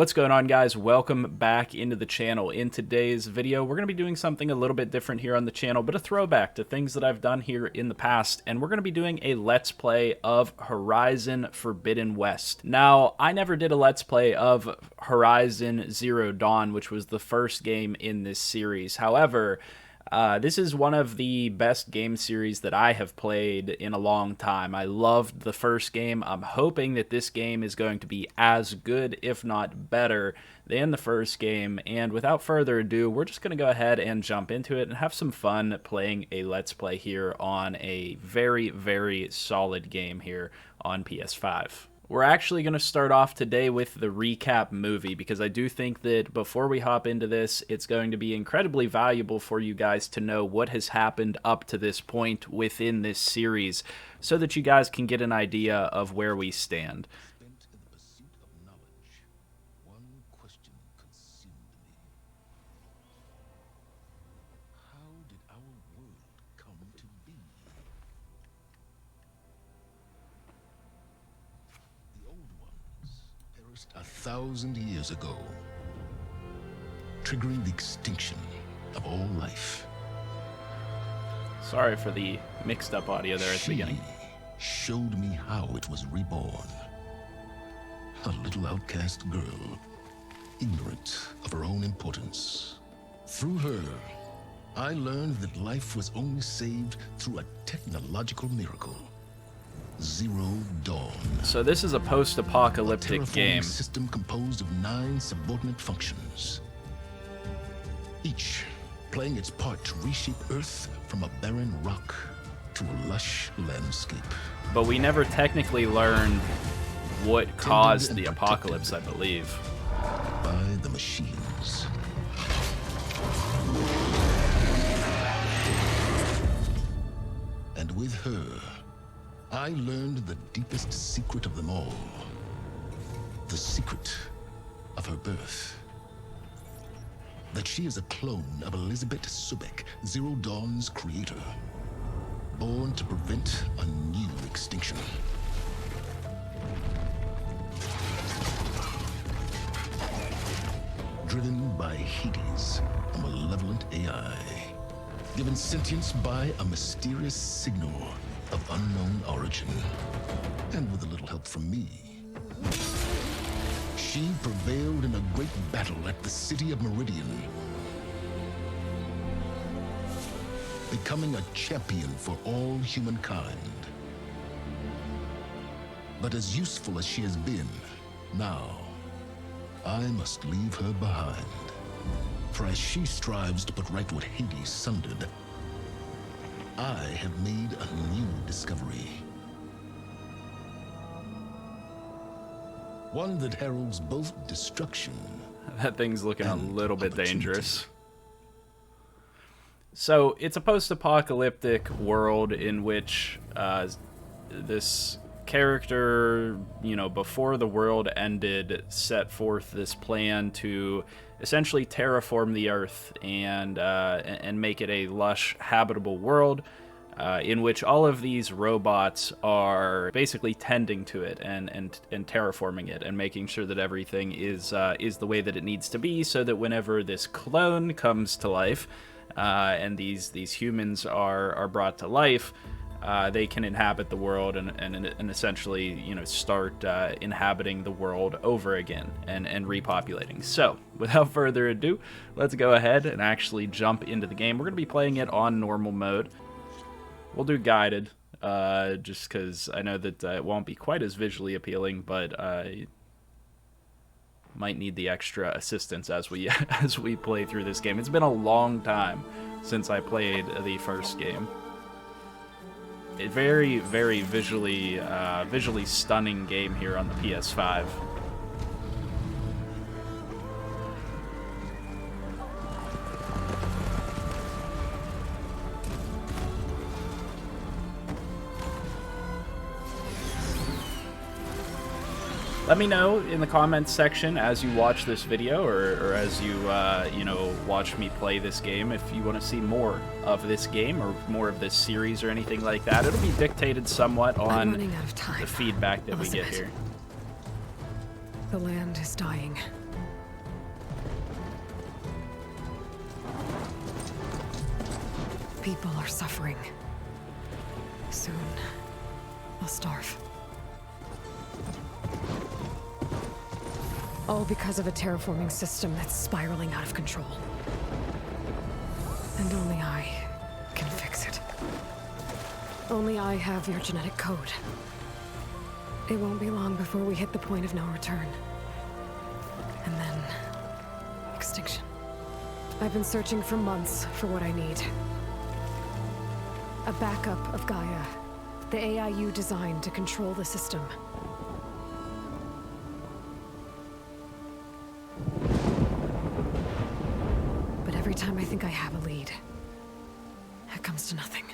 What's going on, guys? Welcome back into the channel. In today's video, we're going to be doing something a little bit different here on the channel, but a throwback to things that I've done here in the past, and we're going to be doing a Let's Play of Horizon Forbidden West. Now, I never did a Let's Play of Horizon Zero Dawn, which was the first game in this series. However, this is one of the best game series that I have played in a long time. I loved the first game. I'm hoping that this game is going to be as good, if not better, than the first game. And without further ado, we're just going to go ahead and jump into it and have some fun playing a Let's Play here on a very, very solid game here on PS5. We're actually going to start off today with the recap movie because I do think that before we hop into this, it's going to be incredibly valuable for you guys to know what has happened up to this point within this series so that you guys can get an idea of where we stand. Perished 1,000 years ago, triggering the extinction of all life. Sorry for the mixed up audio there at the beginning. She showed me how it was reborn. A little outcast girl, ignorant of her own importance. Through her, I learned that life was only saved through a technological miracle. Zero Dawn. So this is a post-apocalyptic game. System composed of 9 subordinate functions, each playing its part to reshape Earth from a barren rock to a lush landscape. But we never technically learned what caused the apocalypse, I believe. By the machines. And with her, I learned the deepest secret of them all. The secret of her birth. That she is a clone of Elizabeth Subek, Zero Dawn's creator. Born to prevent a new extinction. Driven by Hades, a malevolent AI. Given sentience by a mysterious signal of unknown origin. And with a little help from me, she prevailed in a great battle at the city of Meridian, becoming a champion for all humankind. But as useful as she has been, now I must leave her behind. For as she strives to put right what Hades sundered, I have made a new discovery. One that heralds both destruction. That thing's looking a little bit dangerous. So it's a post-apocalyptic world in which this character, before the world ended, set forth this plan to essentially terraform the Earth and make it a lush, habitable world in which all of these robots are basically tending to it and terraforming it and making sure that everything is the way that it needs to be, so that whenever this clone comes to life and these humans are brought to life, they can inhabit the world and essentially, start inhabiting the world over again and repopulating. So, without further ado, let's go ahead and actually jump into the game. We're going to be playing it on normal mode. We'll do guided, just because I know that it won't be quite as visually appealing, but I might need the extra assistance as we play through this game. It's been a long time since I played the first game. A very, very visually stunning game here on the PS5. Let me know in the comments section as you watch this video, or as you, watch me play this game, if you want to see more of this game or more of this series or anything like that. It'll be dictated somewhat on the feedback that we get here. The land is dying. People are suffering. Soon, they'll starve. All because of a terraforming system that's spiraling out of control. And only I can fix it. Only I have your genetic code. It won't be long before we hit the point of no return. And then... extinction. I've been searching for months for what I need. A backup of Gaia. The AI you designed to control the system. But every time I think I have a lead, it comes to nothing.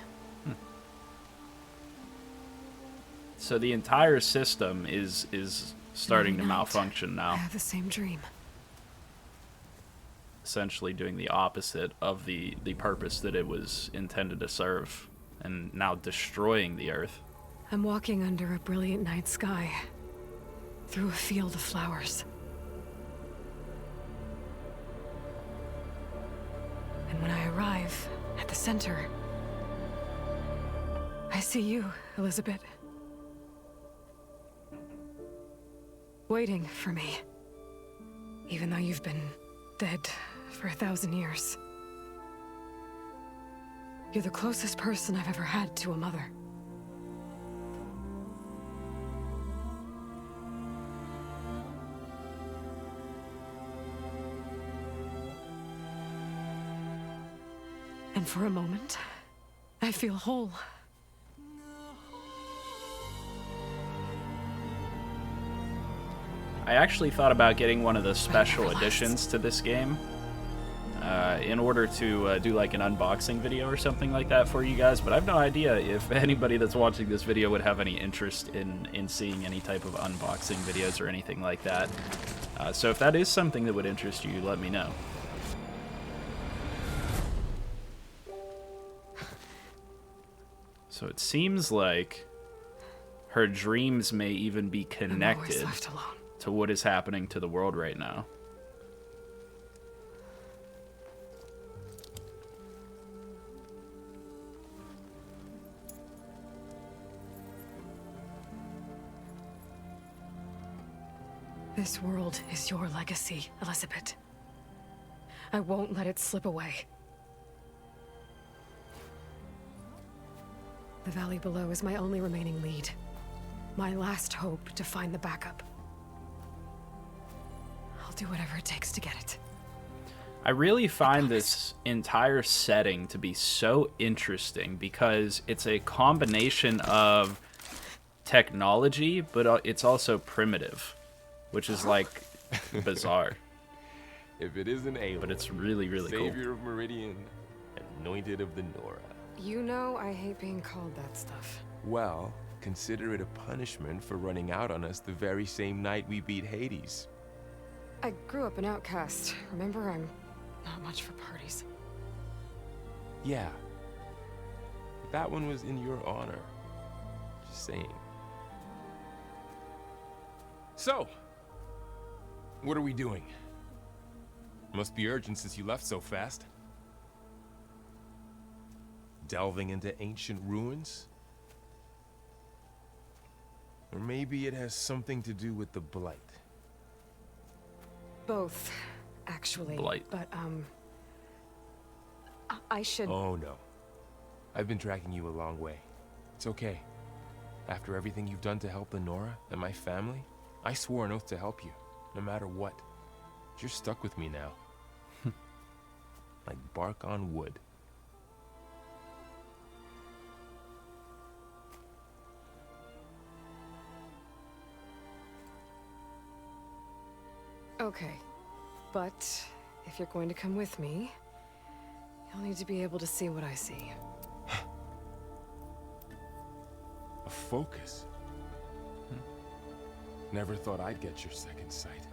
So the entire system is starting to Every night, malfunction now. I have the same dream. Essentially doing the opposite of the purpose that it was intended to serve, and now destroying the Earth. I'm walking under a brilliant night sky, through a field of flowers. And when I arrive at the center, I see you, Elizabeth. Waiting for me. Even though you've been dead for 1,000 years. You're the closest person I've ever had to a mother. And for a moment, I feel whole. I actually thought about getting one of the special never left. editions to this game in order to do like an unboxing video or something like that for you guys, but I have no idea if anybody that's watching this video would have any interest in seeing any type of unboxing videos or anything like that. So if that is something that would interest you, let me know. So it seems like her dreams may even be I'm always connected left alone. to what is happening to the world right now. This world is your legacy, Elizabeth. I won't let it slip away. The valley below is my only remaining lead. My last hope to find the backup. I'll do whatever it takes to get it. I really find this entire setting to be so interesting because it's a combination of technology, but it's also primitive, which is like bizarre. If it isn't Aloy, But it's really, really cool. Savior of Meridian, anointed of the Nora. You know I hate being called that stuff. Well, consider it a punishment for running out on us the very same night we beat Hades. I grew up an outcast. Remember, I'm not much for parties. Yeah. But that one was in your honor. Just saying. So, what are we doing? Must be urgent since you left so fast. Delving into ancient ruins? Or maybe it has something to do with the Blight. Both, actually. Blight. But, I should... Oh no. I've been tracking you a long way. It's okay. After everything you've done to help the Nora and my family, I swore an oath to help you, no matter what. You're stuck with me now. Like bark on wood. Okay, but if you're going to come with me, you'll need to be able to see what I see. A focus? Never thought I'd get your second sight.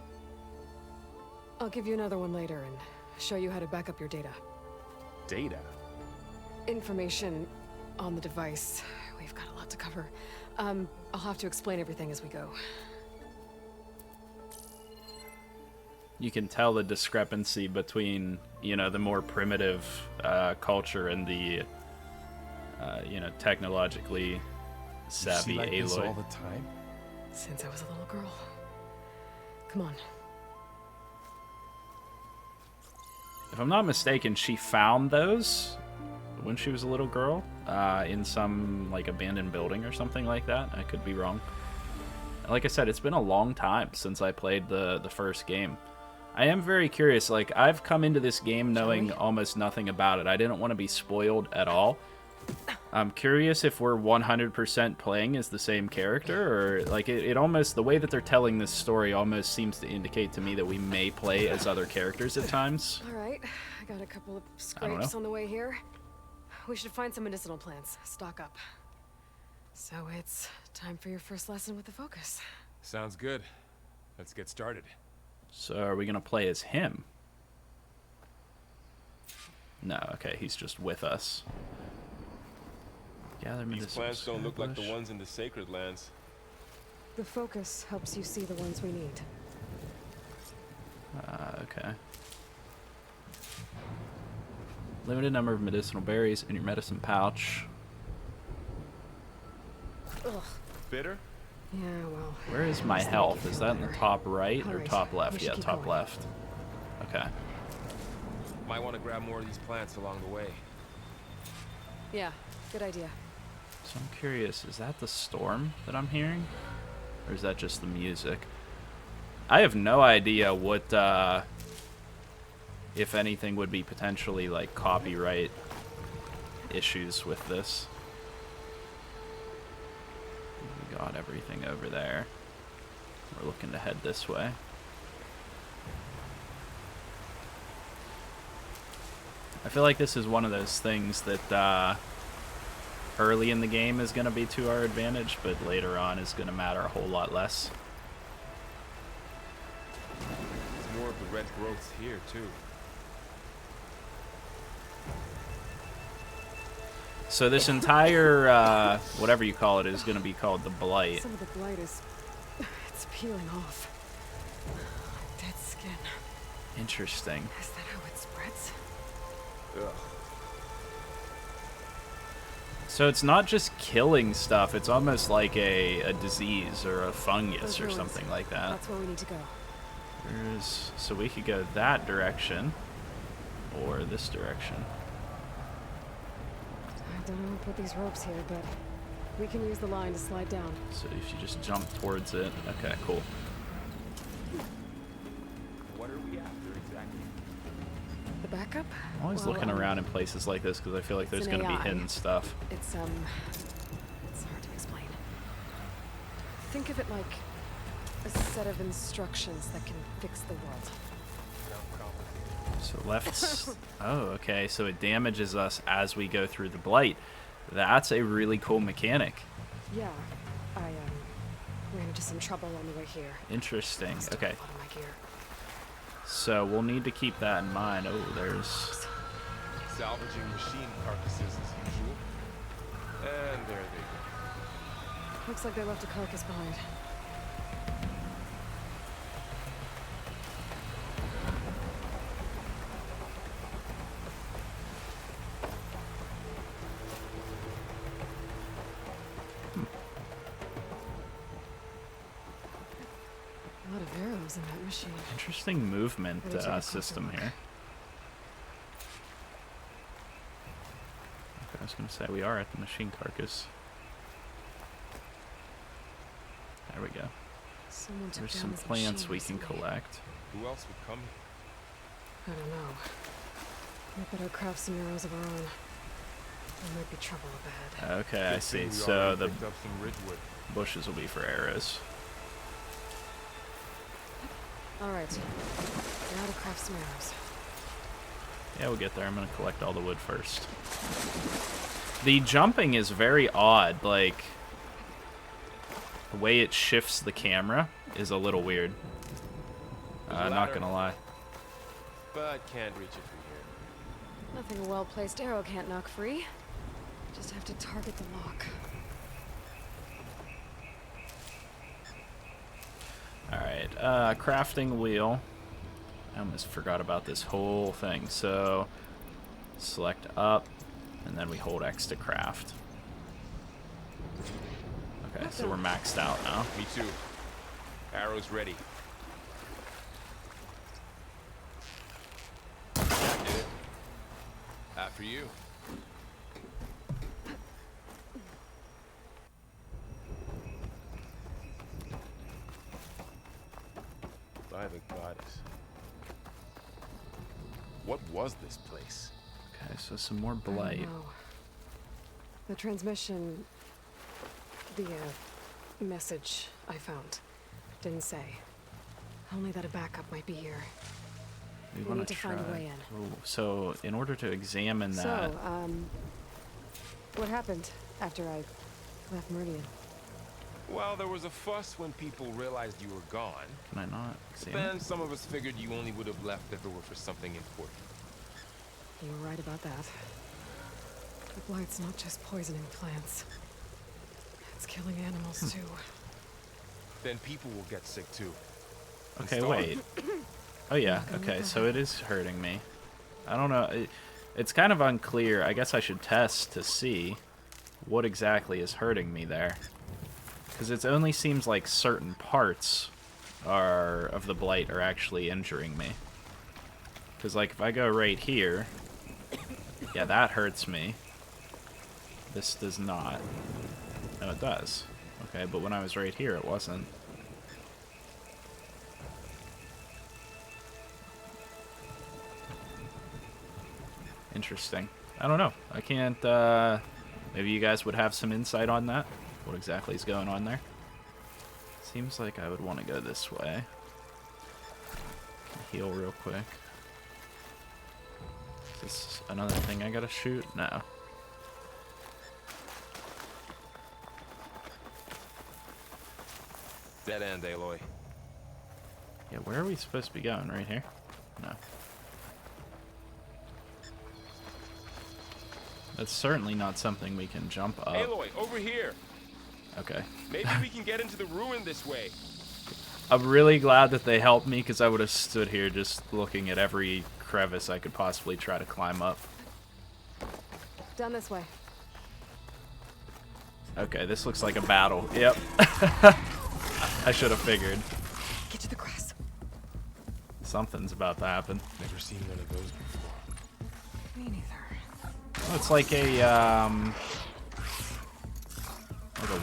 I'll give you another one later and show you how to back up your data. Data? Information on the device. We've got a lot to cover. I'll have to explain everything as we go. You can tell the discrepancy between, you know, the more primitive culture and the you know, technologically savvy you see like this Aloy. all the time? Since I was a little girl. Come on. If I'm not mistaken, she found those when she was a little girl in some like abandoned building or something like that. I could be wrong. Like I said, it's been a long time since I played the first game. I am very curious. Like, I've come into this game knowing almost nothing about it. I didn't want to be spoiled at all. I'm curious if we're 100% playing as the same character, or like it almost, the way that they're telling this story almost seems to indicate to me that we may play as other characters at times. All right, I got a couple of I don't scrapes know. on the way here. We should find some medicinal plants, stock up. So it's time for your first lesson with the focus. Sounds good. Let's get started. So are we gonna play as him? No, okay, he's just with us. Gather These medicinal plants don't look like the bush. ones in the sacred lands. The focus helps you see the ones we need. Okay. Limited number of medicinal berries in your medicine pouch. Ugh. Bitter? Yeah, well. Where is my Just health? make it Is that in the better. top right or Alright, top we left? should Yeah, keep top going. left. Okay. Might want to grab more of these plants along the way. Yeah, good idea. So I'm curious, is that the storm that I'm hearing? Or is that just the music? I have no idea what, if anything, would be potentially, like, copyright issues with this. We got everything over there. We're looking to head this way. I feel like this is one of those things that, early in the game is going to be to our advantage, but later on is going to matter a whole lot less. There's more of the red growths here, too. So this entire, whatever you call it, is going to be called the Blight. Some of the blight is... it's peeling off. Dead skin. Interesting. Is that how it spreads? Ugh. So it's not just killing stuff, it's almost like a disease or a fungus Those or ruins. something like that. That's where we need to go. So we could go that direction, or this direction. I don't know who put these ropes here, but we can use the line to slide down. So if you just jump towards it, okay, cool. What are we after exactly? The backup? I'm always Well, looking around in places like this because I feel like there's an going to be AI. hidden stuff. It's hard to explain. Think of it like a set of instructions that can fix the world. So left. Oh, okay. So it damages us as we go through the blight. That's a really cool mechanic. Yeah, I ran into some trouble on the way here. Interesting. Lost Okay. a lot of my gear. So we'll need to keep that in mind. Oh, there's. Salvaging machine carcasses as usual. And there they go. Looks like they left a carcass behind. A lot of arrows in that machine. Interesting movement Let me take a closer system look. here. Okay, I was going to say we are at the machine carcass. There we go. Someone took There's down some this plants machine we can recently. collect. Who else would come? I don't know. We better craft some arrows of our own. There might be trouble ahead. Okay, I Good see. thing we So already the picked up some ridgewood. bushes will be for arrows. Alright. Now to craft some arrows. Yeah, we'll get there. I'm going to collect all the wood first. The jumping is very odd. Like, the way it shifts the camera is a little weird. There's a Not ladder. going to lie. But can't reach it through here. Nothing a well-placed arrow can't knock free. Just have to target the lock. Alright, crafting wheel. I almost forgot about this whole thing. So, select up, And then we hold X to craft. Okay, so we're maxed out now. Me too. Arrows ready. That did it. After you. By the goddess. What was this place? Okay, so some more I don't blight. know. The transmission, the message I found, didn't say. Only that a backup might be here. We wanna need to find a try- way in. Ooh, so in order to examine that, So, what happened after I left Meridian? Well, there was a fuss when people realized you were gone. can I not But examine? then some of us figured you only would have left if it were for something important. You were right about that. The blight's not just poisoning plants. It's killing animals, too. Then people will get sick too. Okay, Starve. wait. Oh yeah, okay, so it is hurting me. I don't know. It's kind of unclear. I guess I should test to see what exactly is hurting me there. Because it only seems like certain parts of the blight are actually injuring me. Because, like, if I go right here, yeah, that hurts me. This does not. No, it does. Okay, but when I was right here, it wasn't. Interesting. I don't know. I can't, maybe you guys would have some insight on that? What exactly is going on there? Seems like I would want to go this way. Heal real quick. Is this another thing I gotta shoot? No. Dead end, Aloy. Yeah, where are we supposed to be going? Right here? No. That's certainly not something we can jump up. Aloy, over here. Okay. Maybe we can get into the ruin this way. I'm really glad that they helped me, because I would have stood here just looking at every crevice I could possibly try to climb up. Down this way. Okay, this looks like a battle. Yep. I should have figured. Get to the grass. Something's about to happen. Never seen one of those before. Me neither. Oh, it's like a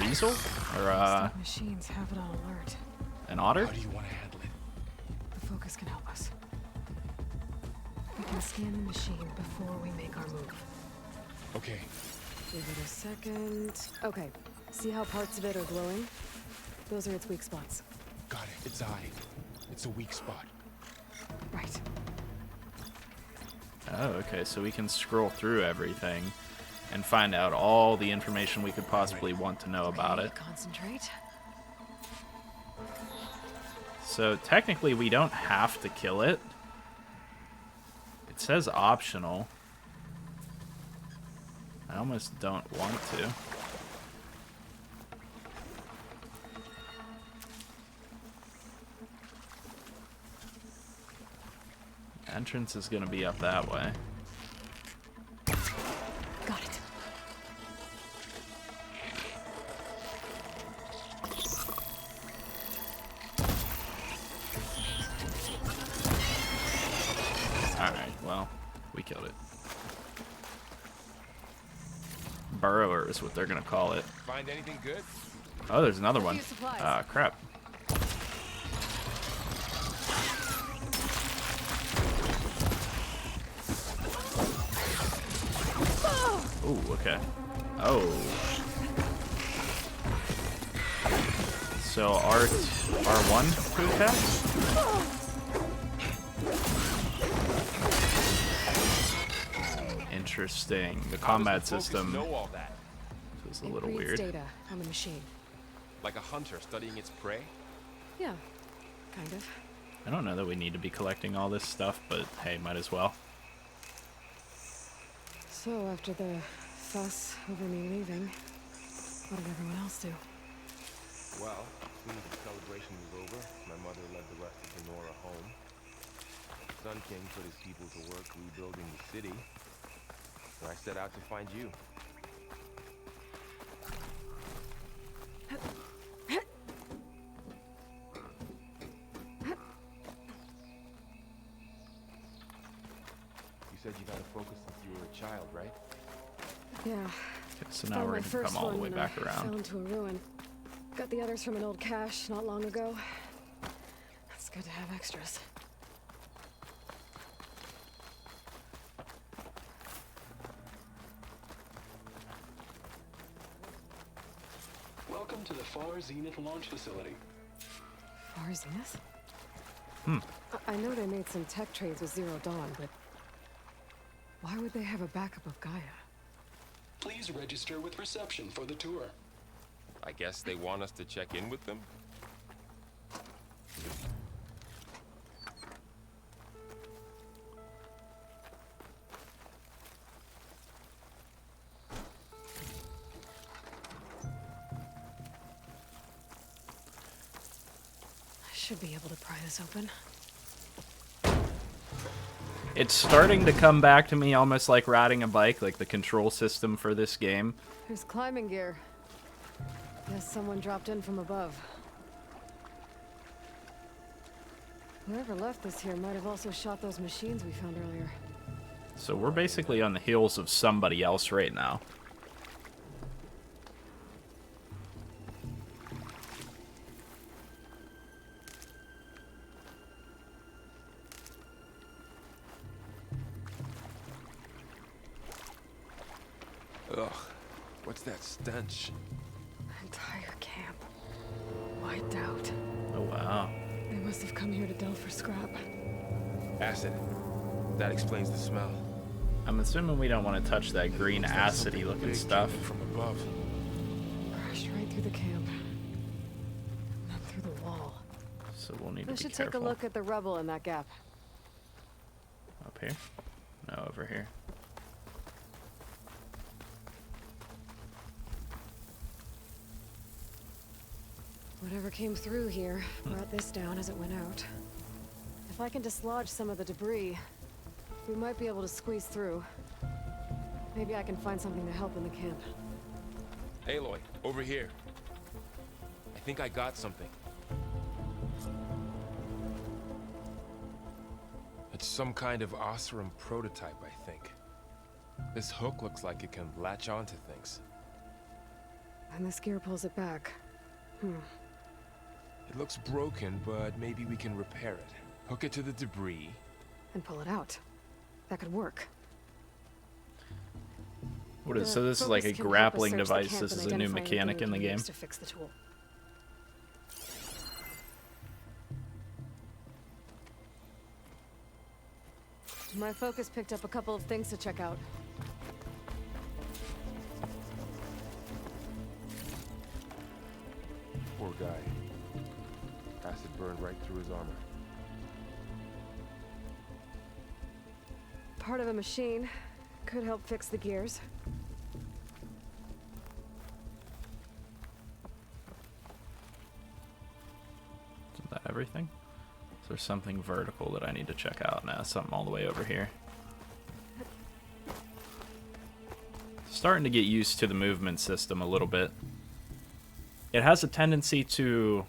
weasel? Or These machines have it on alert. an otter? How do you want to handle it? The focus can help us. We can scan the machine before we make our move. Okay. Give it a second. Okay. See how parts of it are glowing? Those are its weak spots. Got it. Its eye. It's a weak spot. Right. Oh, okay, so we can scroll through everything and find out all the information we could possibly want to know about Okay, it. Concentrate. So technically we don't have to kill it. It says optional. I almost don't want to. Entrance is gonna be up that way. Got it. Alright, well, we killed it. Burrower is what they're gonna call it. Find anything good? Oh, there's another one. Few supplies. Ah, crap. Ooh, okay. Oh. So R1 to attack? Interesting. The combat How does the Focus system know all that? is a It little reads weird. data on the machine. Like a hunter studying its prey? Yeah, kind of. I don't know that we need to be collecting all this stuff, but hey, might as well. So after the fuss over me leaving, what did everyone else do? Well, as soon as the celebration was over, my mother led the rest of the Nora home. Sun King put his people to work rebuilding the city. and I set out to find you. You said you got to focus since you were a child, right? Yeah. Okay, so now Found we're my gonna first come all the one way when back I around. fell into a ruin. Got the others from an old cache not long ago. It's good to have extras. Welcome to the Far Zenith launch facility. Far Zenith? I know they made some tech trades with Zero Dawn, but why would they have a backup of Gaia? Please register with reception for the tour. I guess they want us to check in with them? I should be able to pry this open. It's starting to come back to me almost like riding a bike, like the control system for this game. There's climbing gear. Guess someone dropped in from above. Whoever left this here might have also shot those machines we found earlier. So we're basically on the heels of somebody else right now. Ugh, what's that stench? Entire camp. Wiped out. Oh wow. They must have come here to delve for scrap. Acid. That explains the smell. I'm assuming we don't want to touch that green acidy looking Big stuff. coming from above. Crashed right through the camp. And then through the wall. So we'll need I to be should careful. take a look at the rubble in that gap. Up here? No, over here. Whatever came through here brought this down as it went out. If I can dislodge some of the debris, we might be able to squeeze through. Maybe I can find something to help in the camp. Aloy, over here. I think I got something. It's some kind of Oseram prototype, I think. This hook looks like it can latch onto things. And this gear pulls it back. It looks broken, but maybe we can repair it. Hook it to the debris. And pull it out. That could work. What is The so? This is like a focus can help us grappling search the device. camp This and is a new identify anything mechanic we in the can game. use to fix the tool. My focus picked up a couple of things to check out. Poor guy. Acid burned right through his armor. Part of a machine. Could help fix the gears. Is that everything? Is there something vertical that I need to check out? Now, something all the way over here. Starting to get used to the movement system a little bit. It has a tendency to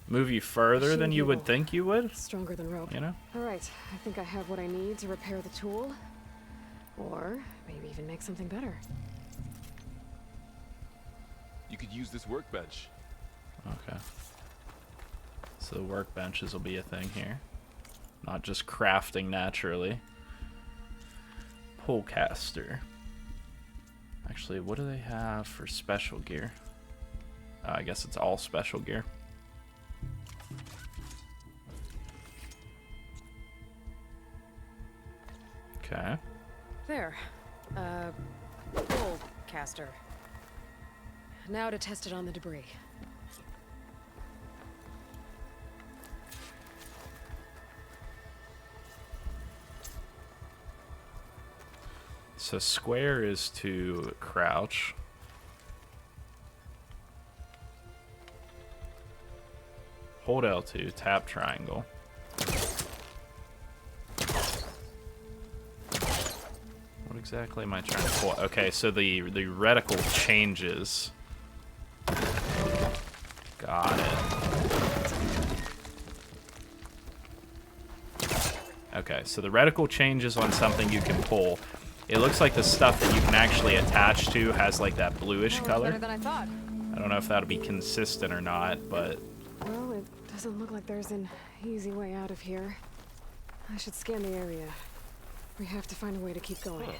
move you further Machine than you would cable. think you would, Stronger than rope. you know? Alright, I think I have what I need to repair the tool. Or maybe even make something better. You could use this workbench. Okay. So workbenches will be a thing here. Not just crafting naturally. Polecaster. Actually, what do they have for special gear? I guess it's all special gear. Okay. There. Pole caster. Now to test it on the debris. So square is to crouch. Hold L2, tap triangle. What exactly am I trying to pull? Okay, so the reticle changes. Got it. Okay, so the reticle changes on something you can pull. It looks like the stuff that you can actually attach to has like that bluish color. Better than I thought. I don't know if that'll be consistent or not, but Well, it doesn't look like there's an easy way out of here. I should scan the area. We have to find a way to keep going.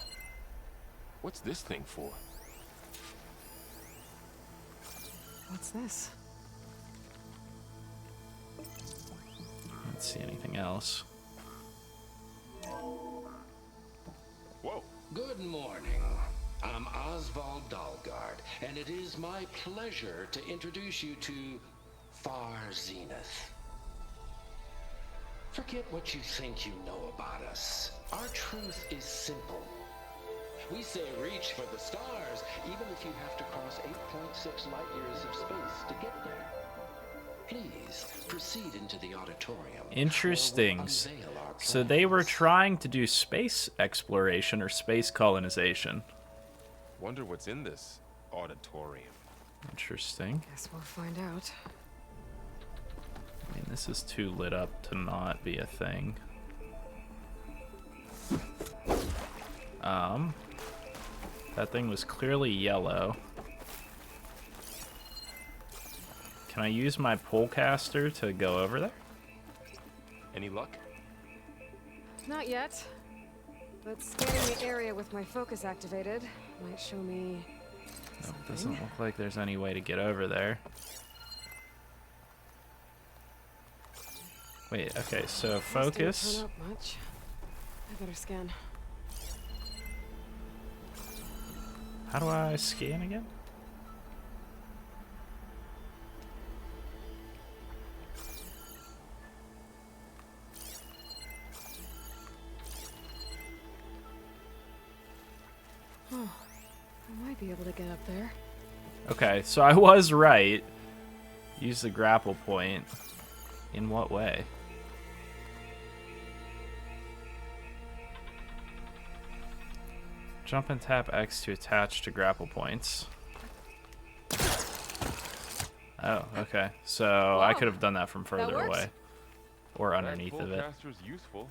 What's this thing for? What's this? I don't see anything else. Whoa. Good morning. I'm Oswald Dalgard, and it is my pleasure to introduce you to Far Zenith. Forget what you think you know about us. Our truth is simple. We say reach for the stars, even if you have to cross 8.6 light years of space to get there. Please proceed into the auditorium. Interesting. Where we'll unveil our So they were plans. trying to do space exploration or space colonization. Wonder what's in this auditorium. Interesting. Guess we'll find out. I mean, this is too lit up to not be a thing. That thing was clearly yellow. Can I use my polecaster to go over there? Any luck? Not yet. But scanning the area with my focus activated might show me No, it doesn't look like there's any way to get over there. Wait, okay, so This didn't focus. turn up much. I better scan. How do I scan again? Oh, I might be able to get up there. Okay, so I was right. Use the grapple point. In what way? Jump and tap X to attach to grapple points. Oh, okay. So I could have done that from further works. away. Or underneath of it. That pullcaster's useful.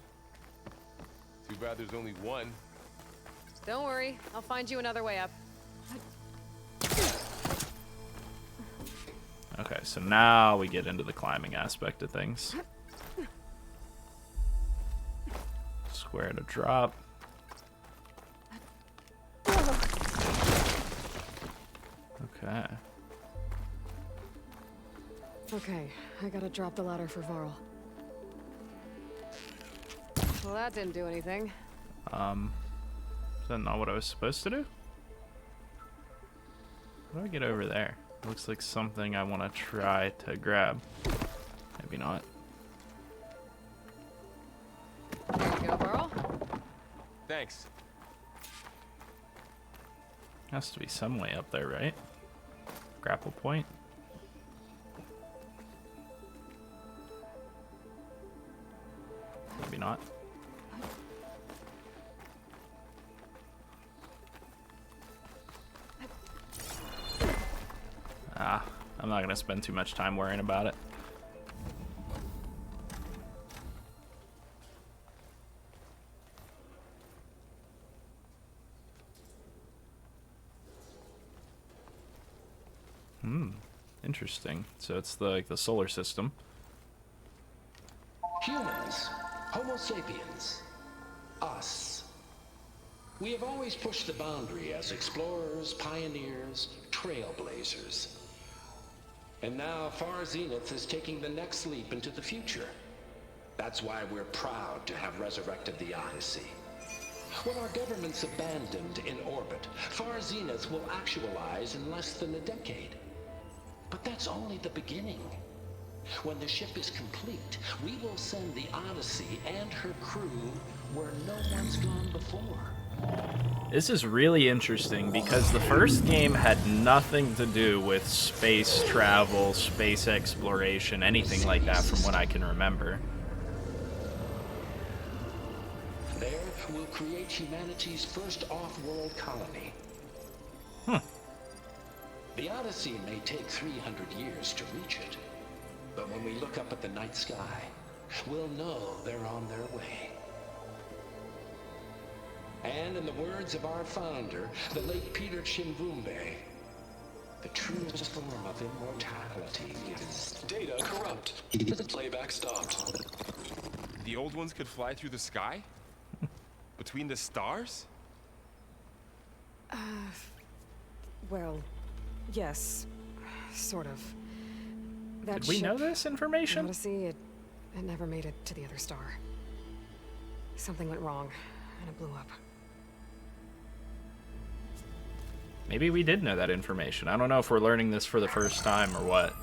Too bad there's only one. Don't worry, I'll find you another way up. Okay, so now we get into the climbing aspect of things. Square to drop. Okay. Okay, I gotta drop the ladder for Varl. Well, that didn't do anything. Is that not what I was supposed to do? How do I get over there? Looks like something I want to try to grab. Maybe not. There you go, Varl. Thanks. Has to be some way up there, right? Grapple point. Maybe not. Ah, I'm not gonna spend too much time worrying about it. Interesting. So it's like the solar system. Humans, Homo sapiens, us. We have always pushed the boundary as explorers, pioneers, trailblazers. And now Far Zenith is taking the next leap into the future. That's why we're proud to have resurrected the Odyssey. When our government's abandoned in orbit, Far Zenith will actualize in less than a decade. But that's only the beginning. When the ship is complete, we will send the Odyssey and her crew where no one's gone before. This is really interesting because the first game had nothing to do with space travel, space exploration, anything like that from what I can remember. There, we'll create humanity's first off-world colony. The Odyssey may take 300 years to reach it, but when we look up at the night sky, we'll know they're on their way. And in the words of our founder, the late Peter Chimbumbe, the truest form of immortality is Data corrupt. Playback stopped. The old ones could fly through the sky? Between the stars? Well, yes. Sort of. That Did we know ship, this the information? Odyssey, it never made it to the other star. Something went wrong, and it blew up. Maybe we did know that information. I don't know if we're learning this for the first time or what.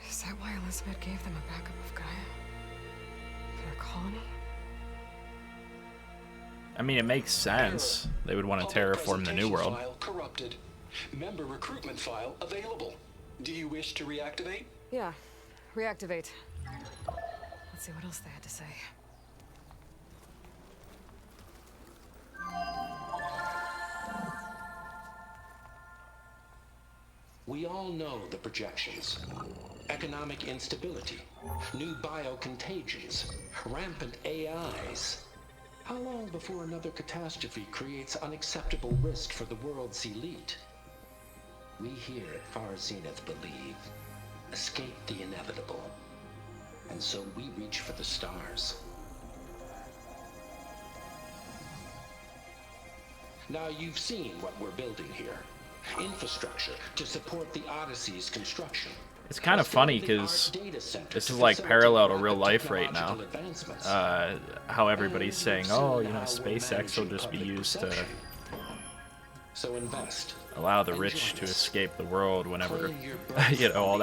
Is that why Elizabeth gave them a backup of Gaia? For their colony? I mean, it makes sense. They would want to terraform the new world. File corrupted. Member recruitment file available. Do you wish to reactivate? Yeah. Reactivate. Let's see what else they had to say. we all know the projections. Economic instability, new biocontagions, rampant AIs. How long before another catastrophe creates unacceptable risk for the world's elite? We here at Far Zenith believe, escape the inevitable. And so we reach for the stars. Now you've seen what we're building here. Infrastructure to support the Odyssey's construction. It's kind of funny because this is like parallel to real life right now. How everybody's saying, oh, you know, SpaceX will just be used to allow the rich to escape the world whenever, you know, all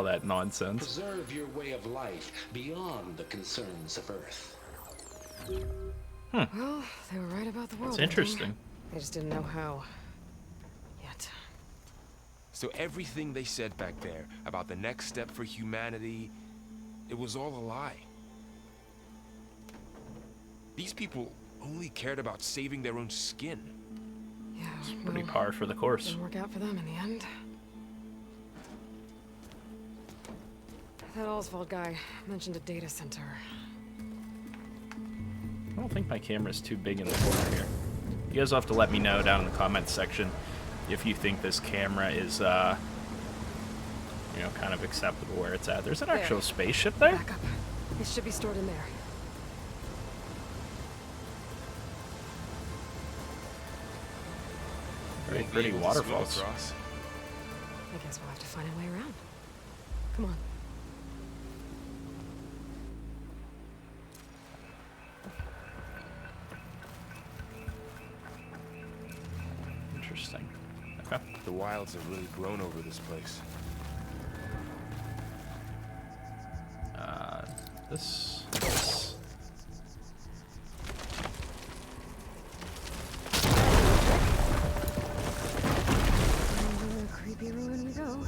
that nonsense. Preserve your way of life beyond the concerns of Earth. Well, they were right about the world. It's interesting. They just didn't know how. Yet. So everything they said back there about the next step for humanity, it was all a lie. These people only cared about saving their own skin. Yeah, Pretty well, par for the course. didn't work out for them in the end. That Oswald guy mentioned a data center. I don't think my camera's too big in the corner here. You guys will have to let me know down in the comments section if you think this camera is, you know, kind of acceptable where it's at. There's an actual spaceship there? Back up. It should be stored in there. Very Won't be pretty able to swim waterfalls. across. I guess we'll have to find a way around. Come on. Interesting. Okay. The wilds have really grown over this place. This. Creepy ruin we go.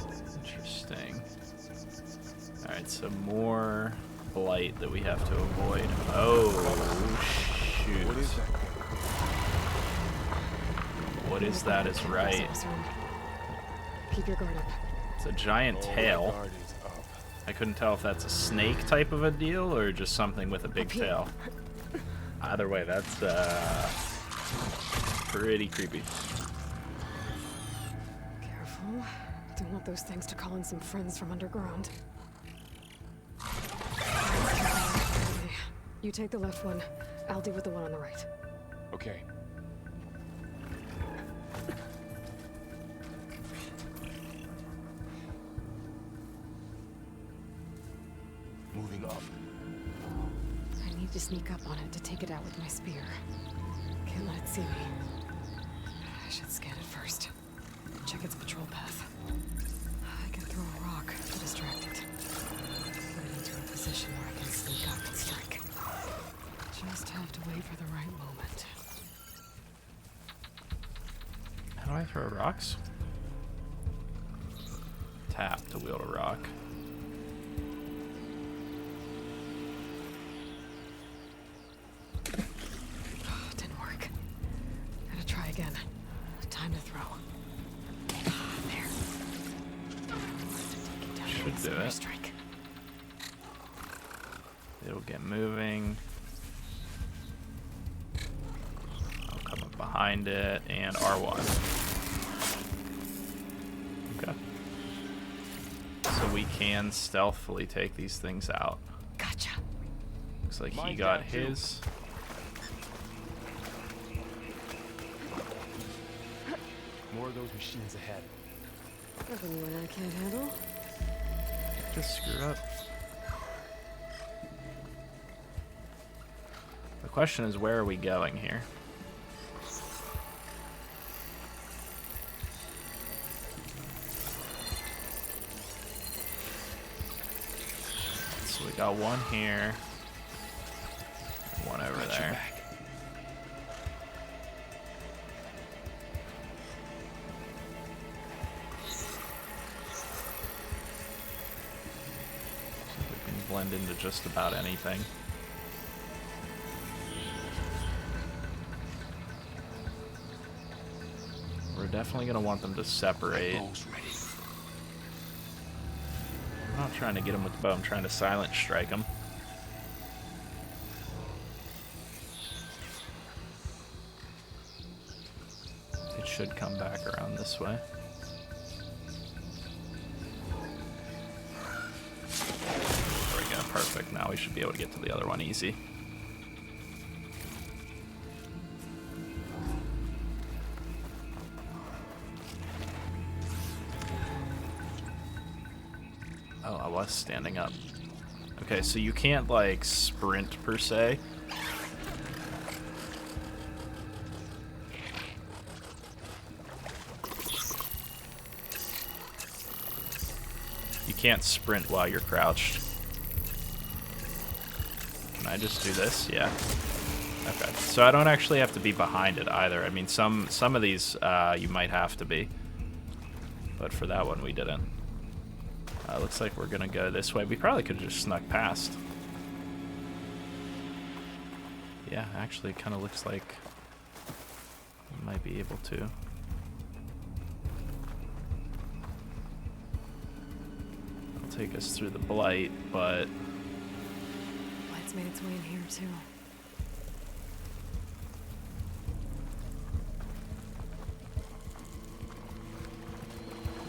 Interesting. Alright, so more blight that we have to avoid. Oh, shoot. What is that? What is that is right. Keep your guard up. It's a giant tail. Guard is up. I couldn't tell if that's a snake type of a deal or just something with a big Up here. tail. Either way, that's pretty creepy. Careful. Don't want those things to call in some friends from underground. Okay. You take the left one. I'll deal with the one on the right. Okay. Moving up. I need to sneak up on it to take it out with my spear. Can't let it see me. I should scan it first. Check its patrol path. I can throw a rock to distract it. Put it into a position where I can sneak up and strike. Just have to wait for the right moment. How do I throw rocks? Tap to wield a rock. it. Strike. It'll get moving. I'll come up behind it and R1. Okay. So we can stealthily take these things out. Gotcha. Looks like he Mine got down, too. his. More of those machines ahead. Nothing you and I can't handle. Just screw up. The question is, where are we going here? So we got one here, one over Got your there. back. We can blend into just about anything. We're definitely going to want them to separate. Bow's ready. I'm not trying to get him with the bow, I'm trying to silent strike him. It should come back around this way. There we go, perfect. Now we should be able to get to the other one easy. Oh, I was standing up. Okay, so you can't, like, sprint per se. You can't sprint while you're crouched. Can I just do this? Yeah. Okay, so I don't actually have to be behind it either. I mean, some of these you might have to be. But for that one, we didn't. Looks like we're gonna go this way. We probably could have just snuck past. Yeah, actually, it kind of looks like we might be able to. It'll take us through the blight, but Light's made its way in here too.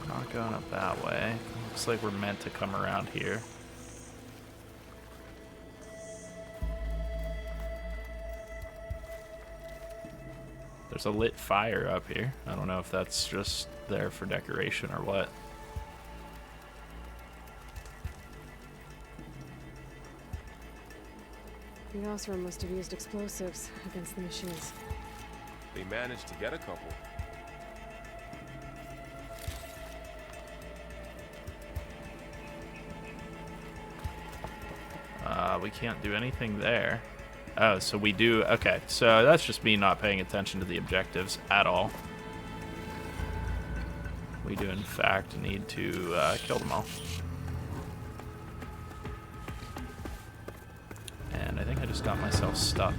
not going up that way. Looks like we're meant to come around here. There's a lit fire up here. I don't know if that's just there for decoration or what. The Osram must have used explosives against the machines. They managed to get a couple. We can't do anything there. Oh, so we do... Okay, so that's just me not paying attention to the objectives at all. We do, in fact, need to kill them all. And I think I just got myself stuck.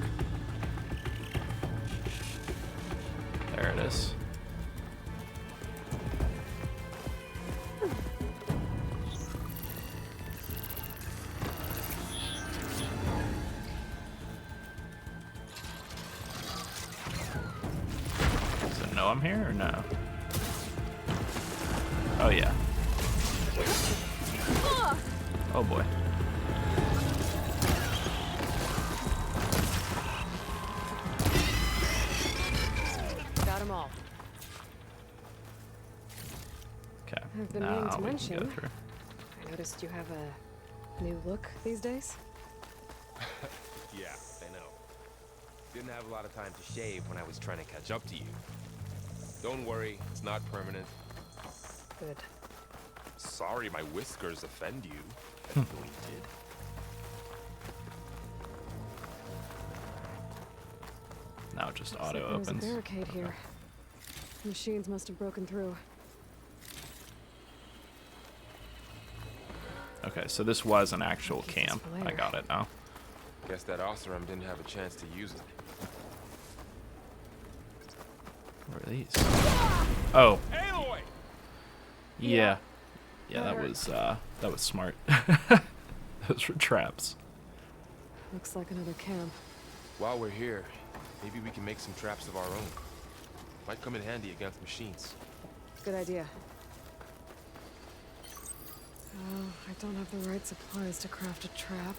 There it is. Does it know I'm here or no? Oh yeah. Oh boy. Got them all. Okay. I've been now meaning to we can mention. go through. I noticed you have a new look these days. Yeah, I know. Didn't have a lot of time to shave when I was trying to catch up to you. Don't worry, it's not permanent. Good. Sorry my whiskers offend you. I know he did. Now it just Looks auto like there's opens. a barricade here. The machines must have broken through. Okay, so this was an actual Keep this camp. for I later. got it now. Guess that Osram didn't have a chance to use it. What are these? Oh, Aloy! yeah. Yeah, that was smart. Those were traps. Looks like another camp. While we're here, maybe we can make some traps of our own. Might come in handy against machines. Good idea. Oh, I don't have the right supplies to craft a trap.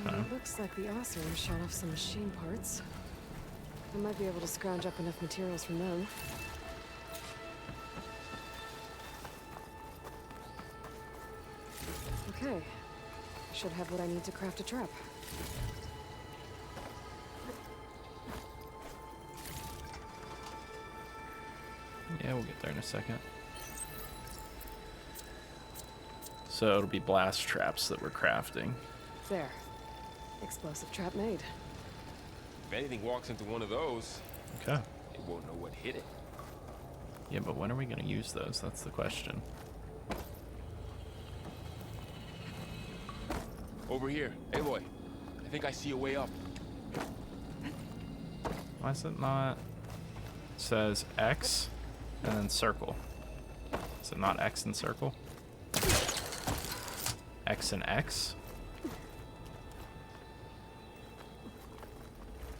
Okay. It looks like the Ossers shot off some machine parts. I might be able to scrounge up enough materials from them. Okay. I should have what I need to craft a trap. Yeah, we'll get there in a second. So it'll be blast traps that we're crafting. There. Explosive trap made. If anything walks into one of those, Okay. it won't know what hit it. Yeah, but when are we going to use those? That's the question. Over here. Aloy, I think I see a way up. Why is it not? It says X and then circle. Is it not X and circle? X and X?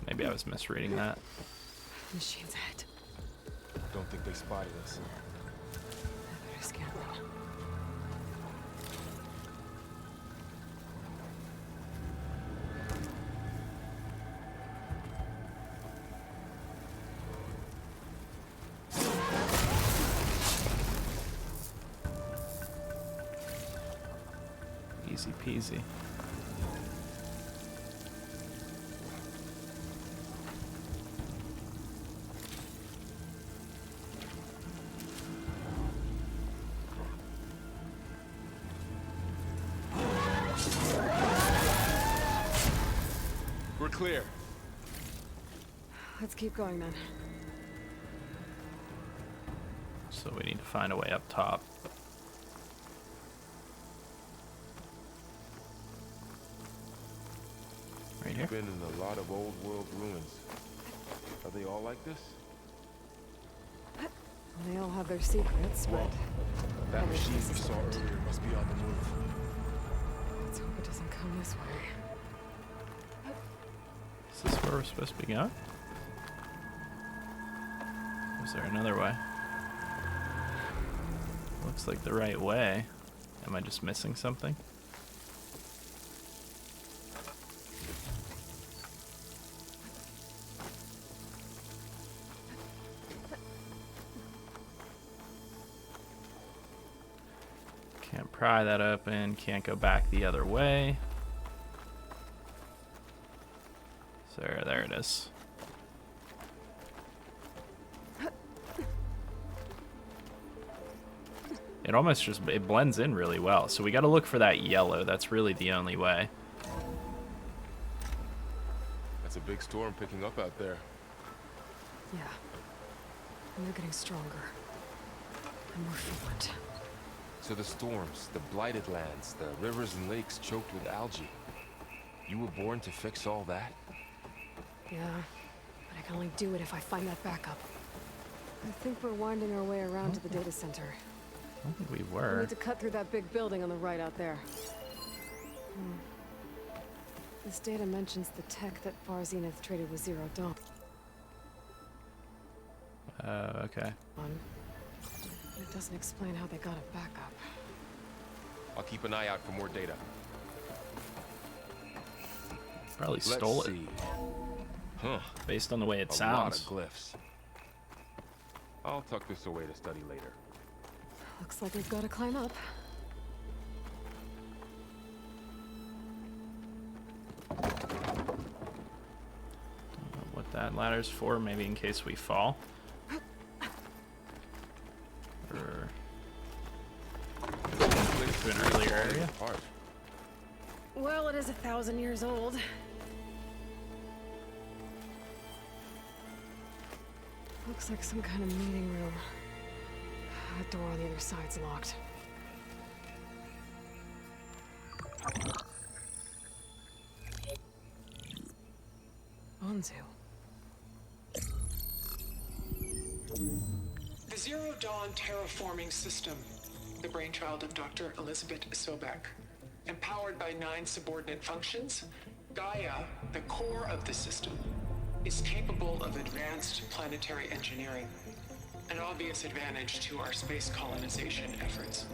Maybe I was misreading that. Machine's head. Don't think they spotted us. I better scan them. Easy peasy. We're clear. Let's keep going then. So we need to find a way up top. Right here? Been in a lot of old world ruins. Are they all like this? They all have their secrets, but That machine we saw earlier must be on the move. let's hope it doesn't come this way. Is this where we're supposed to be going? Is there another way? Looks like the right way. Am I just missing something? Can't pry that open, can't go back the other way. So there it is. It almost just, it blends in really well. So we got to look for that yellow. That's really the only way. That's a big storm picking up out there. Yeah. And they're getting stronger. And more frequent. So the storms, the blighted lands, the rivers and lakes choked with algae. You were born to fix all that? Yeah. But I can only do it if I find that backup. I think we're winding our way around to the data center. I don't think we We were. need to cut through that big building on the right out there. This data mentions the tech that Far Zenith traded with Zero Dawn. Okay. It doesn't explain how they got it back up. I'll keep an eye out for more data. Probably Let's stole it see. Huh. based on the way it A lot sounds. of glyphs. I'll tuck this away to study later. Looks like we've got to climb up. Don't know what that ladder's for, maybe in case we fall. Or to an earlier area. Apart. Well, it is 1,000 years old. Looks like some kind of meeting room. That door on the other side's locked. Anzu. The Zero Dawn terraforming system. the brainchild of Dr. Elizabeth Sobek. Empowered by 9 subordinate functions, Gaia, the core of the system, is capable of advanced planetary engineering, an obvious advantage to our space colonization efforts.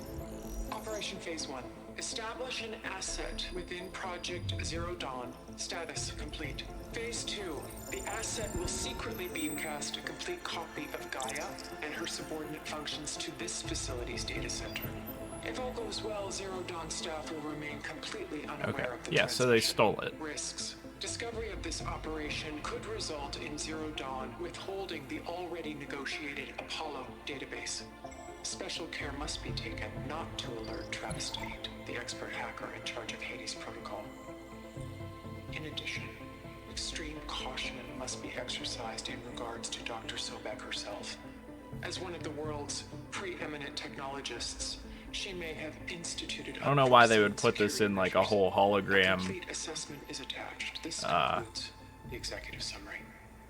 Operation Phase 1. Establish an asset within Project Zero Dawn. Status complete. Phase 2. The asset will secretly beamcast a complete copy of Gaia and her subordinate functions to this facility's data center. If all goes well, Zero Dawn staff will remain completely unaware of the Yeah, so they transmission. stole it. Risks. Discovery of this operation could result in Zero Dawn withholding the already negotiated Apollo database. Special care must be taken not to alert Travis Tate, the expert hacker in charge of Hades Protocol. In addition, extreme caution must be exercised in regards to Dr. Sobek herself. As one of the world's preeminent technologists, she may have instituted. I don't know why they would put this in like a whole A hologram complete assessment is attached. This concludes the executive summary.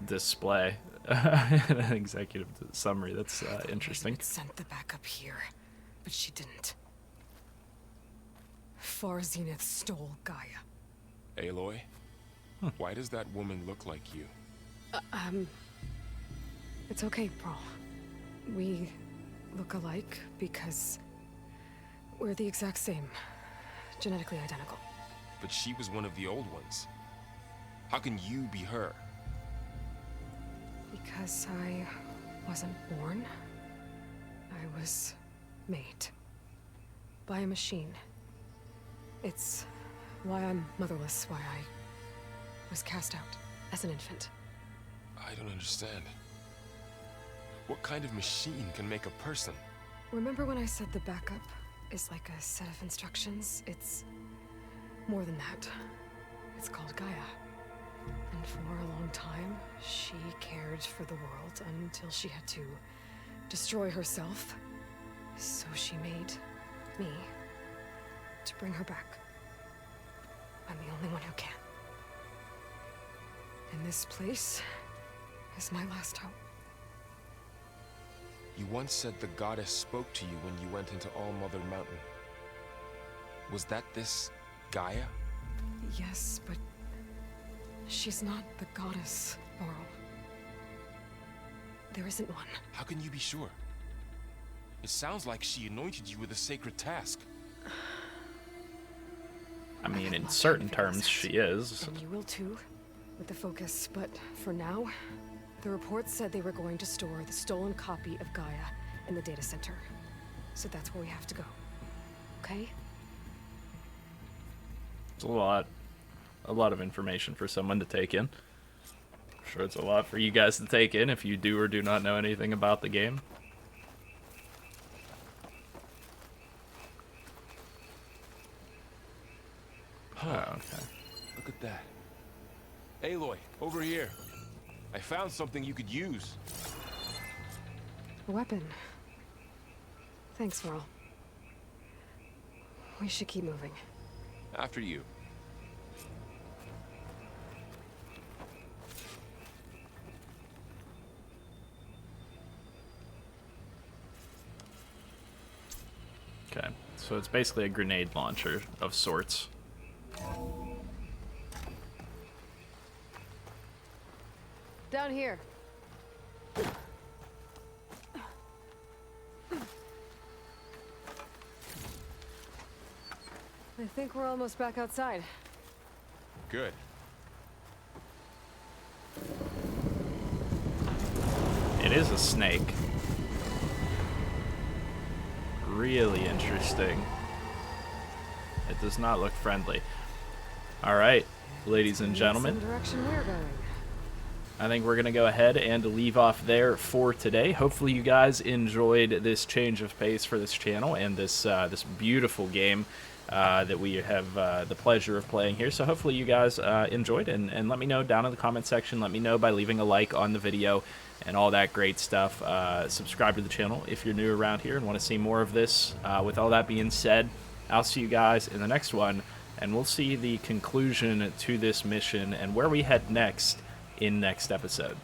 display. An executive summary. That's interesting. Elizabeth sent the backup here, but she didn't. Far Zenith stole Gaia. Aloy? Why does that woman look like you? It's okay, Pearl. We look alike because we're the exact same. Genetically identical. But she was one of the old ones. How can you be her? Because I wasn't born. I was made. By a machine. It's why I'm motherless, why I was cast out as an infant. I don't understand. What kind of machine can make a person? Remember when I said the backup is like a set of instructions? It's more than that. It's called Gaia. And for a long time, she cared for the world until she had to destroy herself. So she made me to bring her back. I'm the only one who can. And this place is my last hope. You once said the goddess spoke to you when you went into All Mother Mountain. Was that this Gaia? Yes, but she's not the goddess, Laurel. There isn't one. How can you be sure? It sounds like she anointed you with a sacred task. I mean, I'd in love certain to terms, fix it. she is. And you will too, with the focus. But for now, the report said they were going to store the stolen copy of Gaia in the data center. So that's where we have to go. Okay? It's a lot of information for someone to take in. I'm sure it's a lot for you guys to take in if you do or do not know anything about the game. Oh, okay. Look at that. Aloy, over here. I found something you could use. A weapon. Thanks, Laurel. We should keep moving. After you. Okay. So it's basically a grenade launcher of sorts. Down here. I think we're almost back outside. Good. It is a snake. Really interesting. It does not look friendly. Alright, ladies and gentlemen. Same direction we're going. I think we're going to go ahead and leave off there for today. Hopefully you guys enjoyed this change of pace for this channel and this this beautiful game that we have the pleasure of playing here. So hopefully you guys enjoyed, and let me know down in the comment section. Let me know by leaving a like on the video and all that great stuff. Subscribe to the channel if you're new around here and want to see more of this. With all that being said, I'll see you guys in the next one, and we'll see the conclusion to this mission and where we head next in next episode.